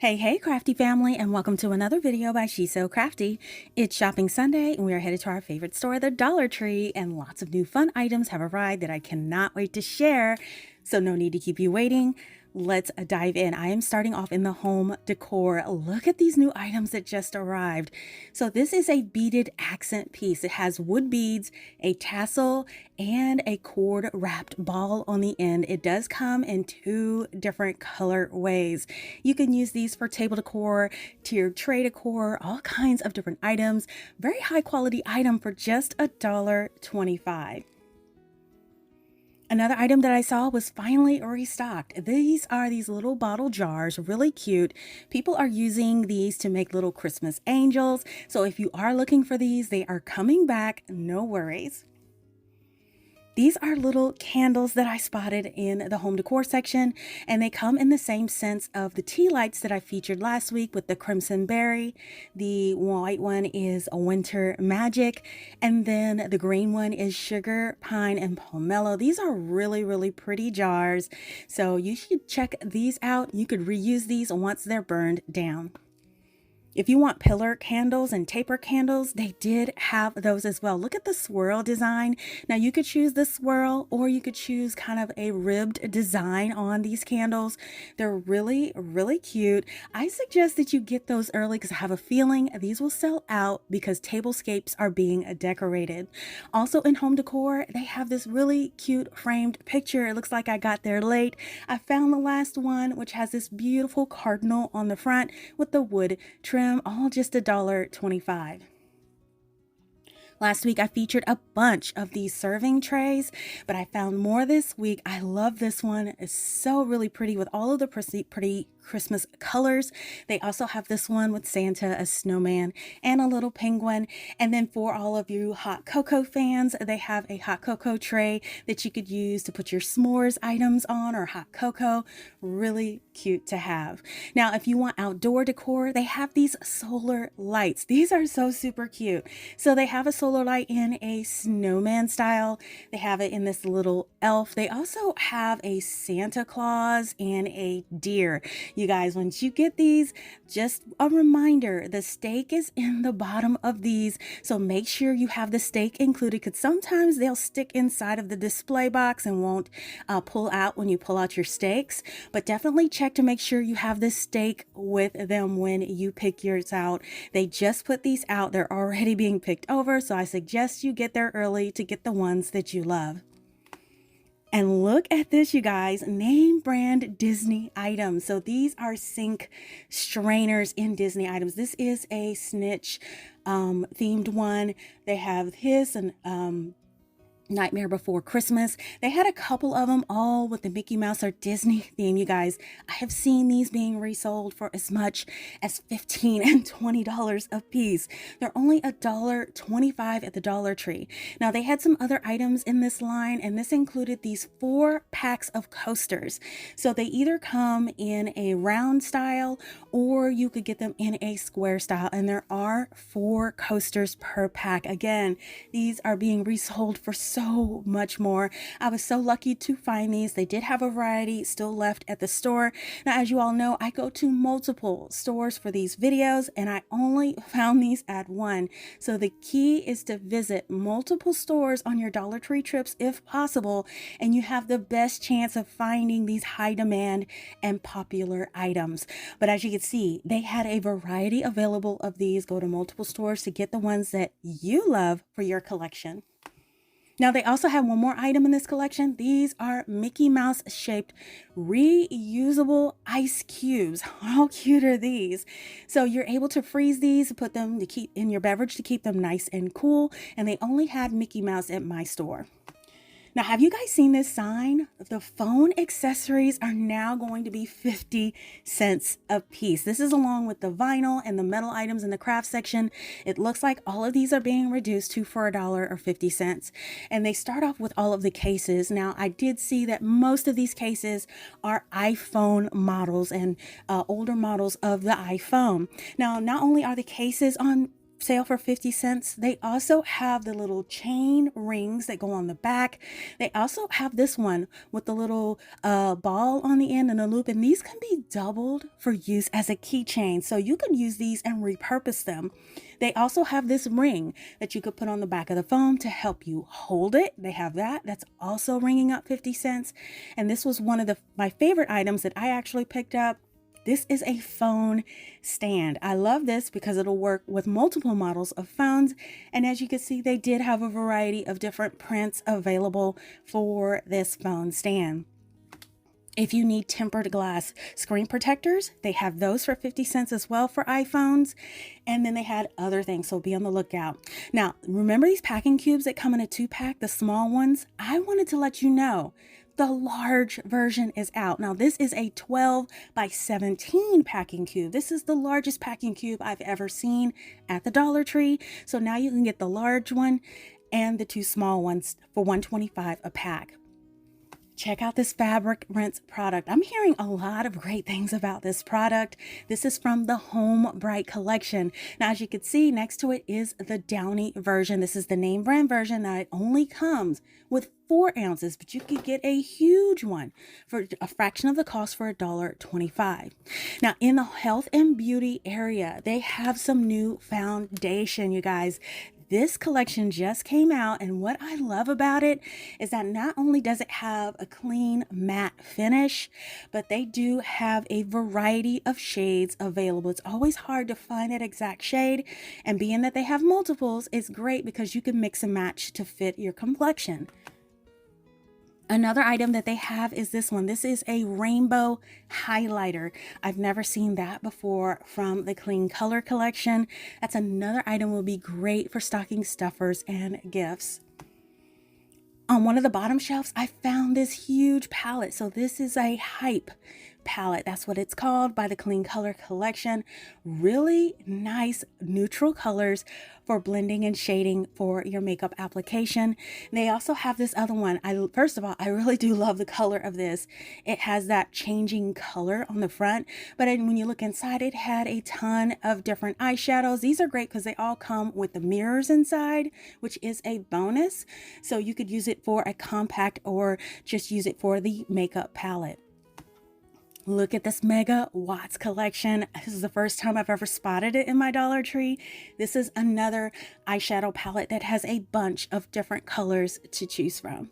Hey crafty family, and welcome to another video by She's So Crafty. It's shopping Sunday and we are headed to our favorite store, the Dollar Tree, and lots of new fun items have arrived that I cannot wait to share. So no need to keep you waiting. Let's dive in. I am starting off in the home decor. Look at these new items that just arrived. So this is a beaded accent piece. It has wood beads, a tassel, and a cord wrapped ball on the end. It does come in two different color ways. You can use these for table decor, tiered tray decor, all kinds of different items. Very high quality item for just $1.25. Another item that I saw was finally restocked. These are these little bottle jars, really cute. People are using these to make little Christmas angels. So if you are looking for these, they are coming back, no worries. These are little candles that I spotted in the home decor section, and they come in the same scents of the tea lights that I featured last week with the crimson berry. The white one is a winter magic, and then the green one is sugar, pine, and pomelo. These are really pretty jars, so you should check these out. You could reuse these once they're burned down. If you want pillar candles and taper candles, they did have those as well. Look at the swirl design. Now you could choose the swirl or you could choose kind of a ribbed design on these candles. They're really cute. I suggest that you get those early because I have a feeling these will sell out because tablescapes are being decorated. Also in home decor, they have this really cute framed picture. It looks like I got there late. I found the last one, which has this beautiful cardinal on the front with the wood trim. All just $1.25. Last week I featured a bunch of these serving trays, but I found more this week. I love this one. It's so really pretty with all of the pretty Christmas colors. They also have this one with Santa, a snowman, and a little penguin. And then for all of you hot cocoa fans, they have a hot cocoa tray that you could use to put your s'mores items on or hot cocoa. Really cute to have. Now, if you want outdoor decor, they have these solar lights. These are so super cute. So they have a solar light in a snowman style. They have it in this little elf. They also have a Santa Claus and a deer. You guys, once you get these, just a reminder, the stake is in the bottom of these. So make sure you have the stake included because sometimes they'll stick inside of the display box and won't pull out when you pull out your stakes. But definitely check to make sure you have the stake with them when you pick yours out. They just put these out. They're already being picked over. So I suggest you get there early to get the ones that you love. And look at this, you guys, name brand Disney items. So these are sink strainers in Disney items. This is a snitch themed one. They have his and Nightmare Before Christmas. They had a couple of them all with the Mickey Mouse or Disney theme, you guys. I have seen these being resold for as much as $15 and $20 a piece. They're only $1.25 at the Dollar Tree. Now they had some other items in this line, and this included these 4 packs of coasters. So they either come in a round style or you could get them in a square style, and there are 4 coasters per pack. Again, these are being resold for so much more. I was so lucky to find these. They did have a variety still left at the store. Now, as you all know, I go to multiple stores for these videos and I only found these at one. So the key is to visit multiple stores on your Dollar Tree trips if possible, and you have the best chance of finding these high demand and popular items. But as you can see, they had a variety available of these. Go to multiple stores to get the ones that you love for your collection. Now they also have one more item in this collection. These are Mickey Mouse shaped reusable ice cubes. How cute are these? So you're able to freeze these, put them to keep in your beverage to keep them nice and cool. And they only had Mickey Mouse at my store. Now, have you guys seen this sign? The phone accessories are now going to be 50 cents a piece. This is along with the vinyl and the metal items in the craft section. It looks like all of these are being reduced to for $1.50. And they start off with all of the cases. Now, I did see that most of these cases are iPhone models and older models of the iPhone. Now, not only are the cases on sale for 50 cents. They also have the little chain rings that go on the back. They also have this one with the little ball on the end and a loop, and these can be doubled for use as a keychain. So you can use these and repurpose them. They also have this ring that you could put on the back of the phone to help you hold it. They have that. That's also ringing up 50 cents. And this was one of my favorite items that I actually picked up. This is a phone stand. I love this because it'll work with multiple models of phones. And as you can see, they did have a variety of different prints available for this phone stand. If you need tempered glass screen protectors, they have those for 50 cents as well for iPhones. And then they had other things, so be on the lookout. Now, remember these packing cubes that come in a 2-pack, the small ones? I wanted to let you know the large version is out. Now, this is a 12 by 17 packing cube. This is the largest packing cube I've ever seen at the Dollar Tree. So now you can get the large one and the 2 small ones for $1.25 a pack. Check out this fabric rinse product. I'm hearing a lot of great things about this product. This is from the Home Bright collection. Now, as you can see, next to it is the Downy version. This is the name brand version that it only comes with 4 ounces, but you could get a huge one for a fraction of the cost for $1.25. Now, in the health and beauty area, they have some new foundation, you guys. This collection just came out, and what I love about it is that not only does it have a clean matte finish, but they do have a variety of shades available. It's always hard to find that exact shade, and being that they have multiples is great because you can mix and match to fit your complexion. Another item that they have is this one. This is a rainbow highlighter. I've never seen that before from the Clean Color collection. That's another item will be great for stocking stuffers and gifts. On one of the bottom shelves, I found this huge palette. So this is a Hype palette. That's what it's called by the Clean Color collection. Really nice neutral colors for blending and shading for your makeup application. They also have this other one. First of all, I really do love the color of this. It has that changing color on the front, but when you look inside, it had a ton of different eyeshadows. These are great because they all come with the mirrors inside, which is a bonus. So you could use it for a compact or just use it for the makeup palette. Look at this Mega Watts collection. This is the first time I've ever spotted it in my Dollar Tree. This is another eyeshadow palette that has a bunch of different colors to choose from.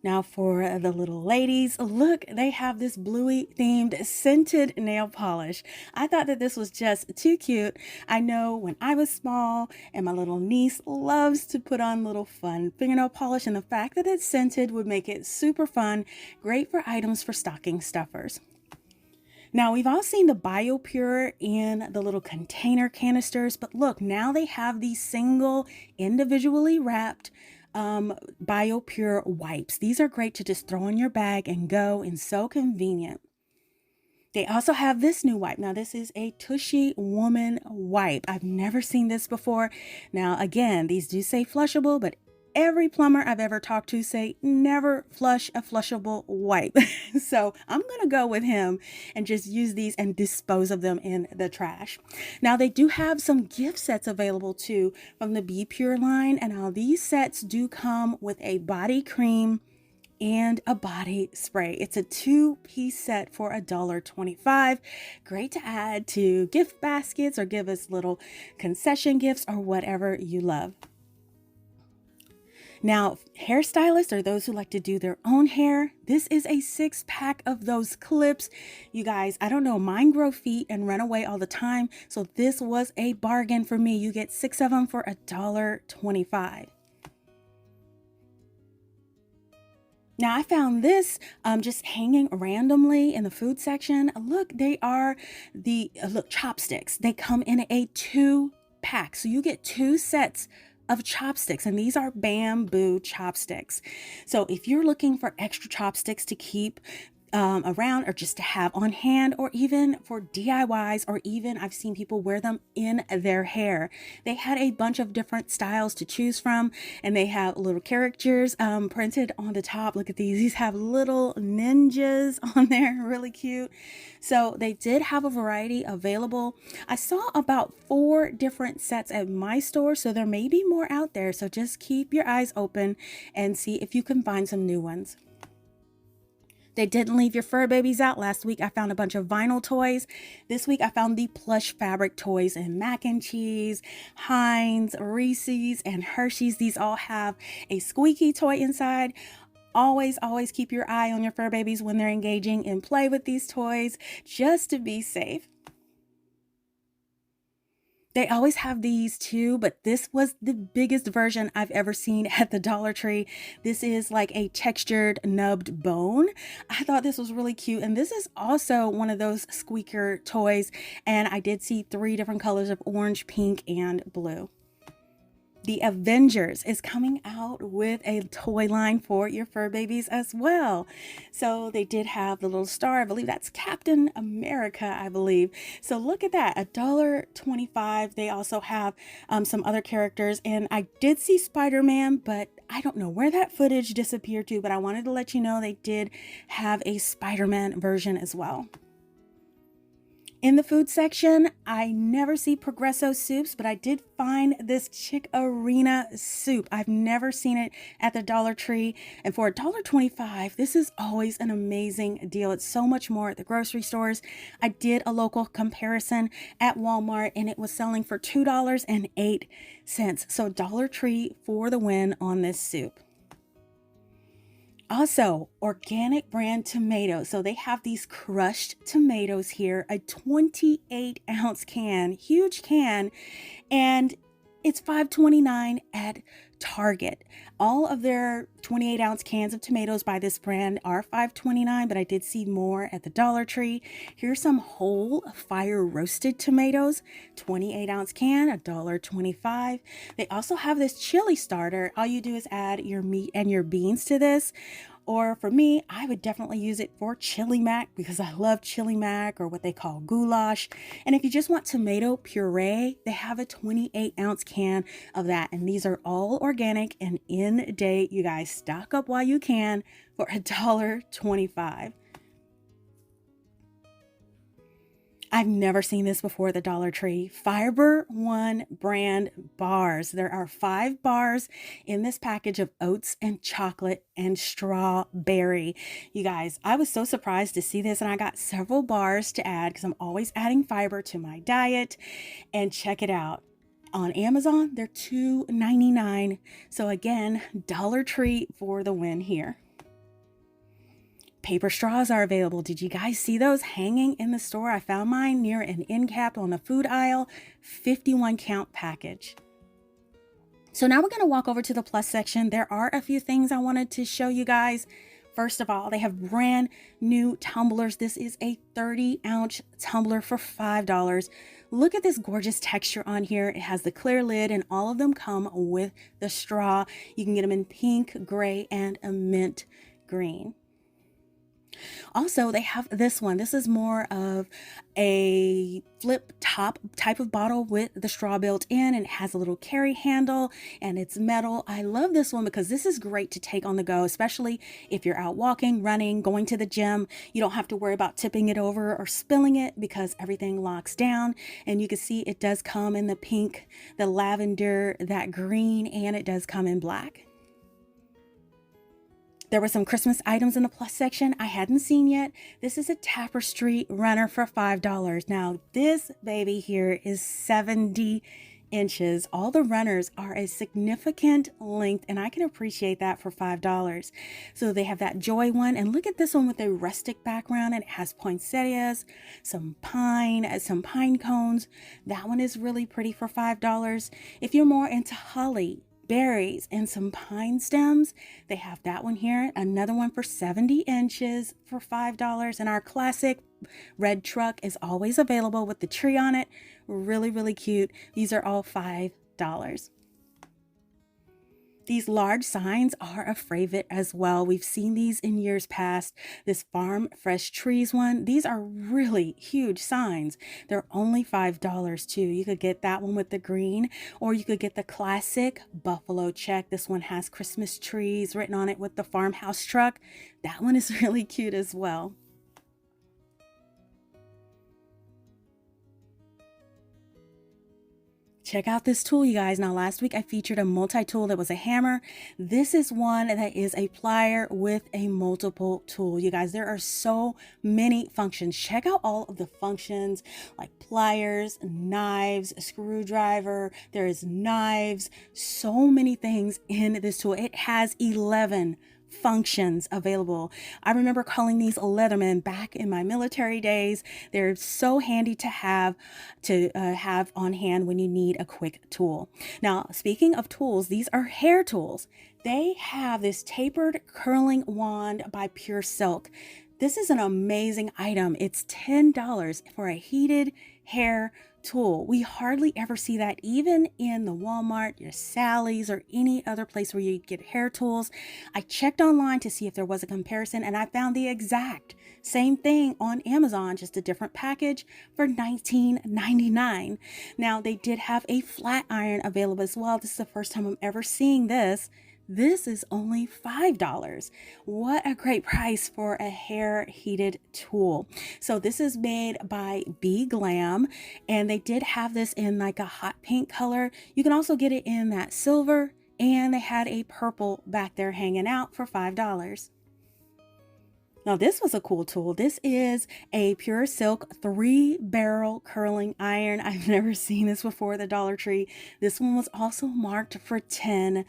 Now for the little ladies, look, they have this bluey themed scented nail polish. I thought that this was just too cute. I know when I was small and my little niece loves to put on little fun fingernail polish, and the fact that it's scented would make it super fun. Great for items for stocking stuffers. Now, we've all seen the BioPure in the little container canisters, but look, now they have these single individually wrapped BioPure wipes. These are great to just throw in your bag and go, and so convenient. They also have this new wipe. Now, this is a Tushy Woman wipe. I've never seen this before. Now, again, these do say flushable, but every plumber I've ever talked to say never flush a flushable wipe. So I'm going to go with him and just use these and dispose of them in the trash. Now, they do have some gift sets available too from the Be Pure line. And now these sets do come with a body cream and a body spray. It's a 2-piece set for $1.25. Great to add to gift baskets or give us little concession gifts or whatever you love. Now, hairstylists or those who like to do their own hair, this is a 6-pack of those clips. You guys, I don't know, mine grow feet and run away all the time. So this was a bargain for me. You get 6 of them for $1.25. Now, I found this just hanging randomly in the food section. Look, they are the chopsticks. They come in a 2-pack. So you get 2 sets of chopsticks, and these are bamboo chopsticks. So if you're looking for extra chopsticks to keep around, or just to have on hand, or even for DIYs, or even I've seen people wear them in their hair. They had a bunch of different styles to choose from, and they have little characters printed on the top. Look at these. These have little ninjas on there, really cute. So they did have a variety available. I saw about 4 different sets at my store, so there may be more out there. So just keep your eyes open and see if you can find some new ones. They didn't leave your fur babies out. Last week I found a bunch of vinyl toys. This week I found the plush fabric toys in mac and cheese, Heinz, Reese's, and Hershey's. These all have a squeaky toy inside. Always keep your eye on your fur babies when they're engaging in play with these toys, just to be safe. They always have these too, but this was the biggest version I've ever seen at the Dollar Tree. This is like a textured nubbed bone. I thought this was really cute. And this is also one of those squeaker toys. And I did see 3 different colors of orange, pink, and blue. The Avengers is coming out with a toy line for your fur babies as well. So they did have the little star. I believe that's Captain America, I believe. So look at that, $1.25. They also have some other characters. And I did see Spider-Man, but I don't know where that footage disappeared to, but I wanted to let you know they did have a Spider-Man version as well. In the food section, I never see Progresso Soups, but I did find this Chick-Arena soup. I've never seen it at the Dollar Tree. And for $1.25, this is always an amazing deal. It's so much more at the grocery stores. I did a local comparison at Walmart, and it was selling for $2.08. So Dollar Tree for the win on this soup. Also, organic brand tomatoes. So they have these crushed tomatoes here, a 28-ounce can, huge can, and it's $5.29 at Target. All of their 28-ounce cans of tomatoes by this brand are $5.29, but I did see more at the Dollar Tree. Here's some whole fire roasted tomatoes, 28-ounce can, $1.25. They also have this chili starter. All you do is add your meat and your beans to this. Or for me, I would definitely use it for chili mac because I love chili mac, or what they call goulash. And if you just want tomato puree, they have a 28-ounce can of that. And these are all organic and in date. You guys, stock up while you can for $1.25. I've never seen this before at the Dollar Tree. Fiber One brand bars. There are 5 bars in this package of oats and chocolate and strawberry. You guys, I was so surprised to see this, and I got several bars to add because I'm always adding fiber to my diet. And check it out. On Amazon, they're $2.99. So again, Dollar Tree for the win here. Paper straws are available. Did you guys see those hanging in the store? I found mine near an end cap on the food aisle, 51 count package. So now we're going to walk over to the plus section. There are a few things I wanted to show you guys. First of all, they have brand new tumblers. This is a 30-ounce tumbler for $5. Look at this gorgeous texture on here. It has the clear lid, and all of them come with the straw. You can get them in pink, gray, and a mint green. Also, they have this one. This is more of a flip top type of bottle with the straw built in, and it has a little carry handle, and it's metal. I love this one because this is great to take on the go, especially if you're out walking, running, going to the gym. You don't have to worry about tipping it over or spilling it because everything locks down. And you can see it does come in the pink, the lavender, that green, and it does come in black. There were some Christmas items in the plus section I hadn't seen yet. This is a Tapestry Runner for $5. Now, this baby here is 70 inches. All the runners are a significant length, and I can appreciate that for $5. So they have that Joy one, and look at this one with a rustic background, and it has poinsettias, some pine cones. That one is really pretty for $5. If you're more into holly, berries, and some pine stems, they have that one here. Another one for 70 inches for $5. And our classic red truck is always available with the tree on it. Really, really cute. These are all $5. These large signs are a favorite as well. We've seen these in years past. This Farm Fresh Trees one, these are really huge signs. They're only $5 too. You could get that one with the green, or you could get the classic buffalo check. This one has Christmas trees written on it with the farmhouse truck. That one is really cute as well. Check out this tool, you guys. Now, last week I featured a multi-tool that was a hammer. This is one that is a plier with a multiple tool. You guys, there are so many functions. Check out all of the functions like pliers, knives, a screwdriver. There is knives, so many things in this tool. It has 11 functions available. I remember calling these Leathermen back in my military days. They're so handy to have on hand when you need a quick tool. Now, speaking of tools, these are hair tools. They have this tapered curling wand by Pure Silk. This is an amazing item. It's $10 for a heated hair tool. We hardly ever see that even in the Walmart, your Sally's, or any other place where you get hair tools. I checked online to see if there was a comparison, and I found the exact same thing on Amazon, just a different package, for $19.99. Now, they did have a flat iron available as well. This is the first time I'm ever seeing this. This is only $5. What a great price for a hair heated tool. So this is made by Be Glam, and they did have this in like a hot pink color. You can also get it in that silver, and they had a purple back there hanging out for $5. Now, this was a cool tool. This is a Pure Silk 3-barrel curling iron. I've never seen this before at the Dollar Tree. This one was also marked for $10.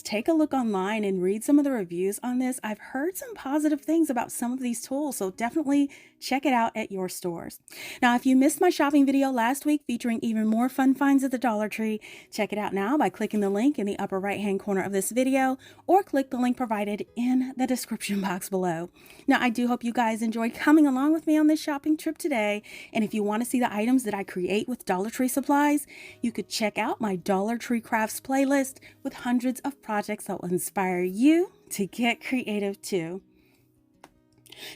Take a look online and read some of the reviews on this. I've heard some positive things about some of these tools, so definitely check it out at your stores. Now, if you missed my shopping video last week featuring even more fun finds at the Dollar Tree, check it out now by clicking the link in the upper right-hand corner of this video, or click the link provided in the description box below. Now, I do hope you guys enjoyed coming along with me on this shopping trip today, and if you want to see the items that I create with Dollar Tree supplies, you could check out my Dollar Tree Crafts playlist with hundreds of projects that will inspire you to get creative too.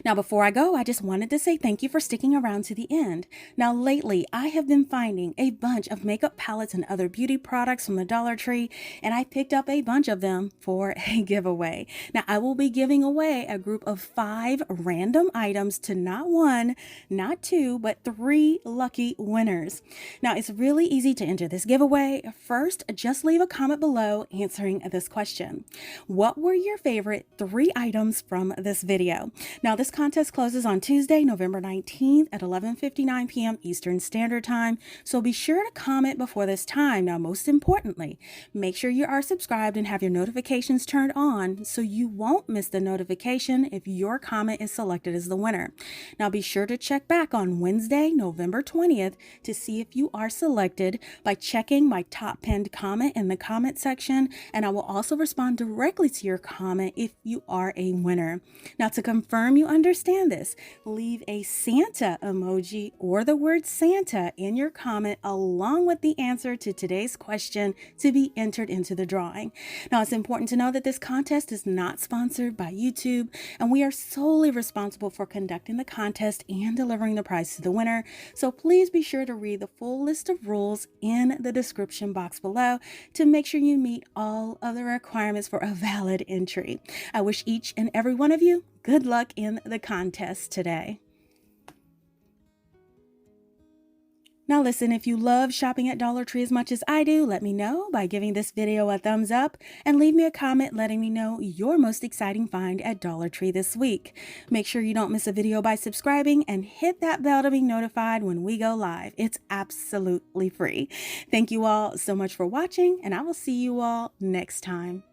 Now, before I go, I just wanted to say thank you for sticking around to the end. Now, lately, I have been finding a bunch of makeup palettes and other beauty products from the Dollar Tree, and I picked up a bunch of them for a giveaway. Now, I will be giving away a group of 5 random items to not 1, not 2, but 3 lucky winners. Now, it's really easy to enter this giveaway. First, just leave a comment below answering this question. What were your favorite 3 items from this video? Now, this contest closes on Tuesday, November 19th at 11:59 p.m. Eastern Standard Time, so be sure to comment before this time. Now, most importantly, make sure you are subscribed and have your notifications turned on so you won't miss the notification if your comment is selected as the winner. Now, be sure to check back on Wednesday, November 20th to see if you are selected by checking my top pinned comment in the comment section, and I will also respond directly to your comment if you are a winner. Now, to confirm you understand this, leave a Santa emoji or the word Santa in your comment along with the answer to today's question to be entered into the drawing. Now, it's important to know that this contest is not sponsored by YouTube, and we are solely responsible for conducting the contest and delivering the prize to the winner. So please be sure to read the full list of rules in the description box below to make sure you meet all of the requirements for a valid entry. I wish each and every one of you good luck in the contest today. Now listen, if you love shopping at Dollar Tree as much as I do, let me know by giving this video a thumbs up and leave me a comment letting me know your most exciting find at Dollar Tree this week. Make sure you don't miss a video by subscribing and hit that bell to be notified when we go live. It's absolutely free. Thank you all so much for watching, and I will see you all next time.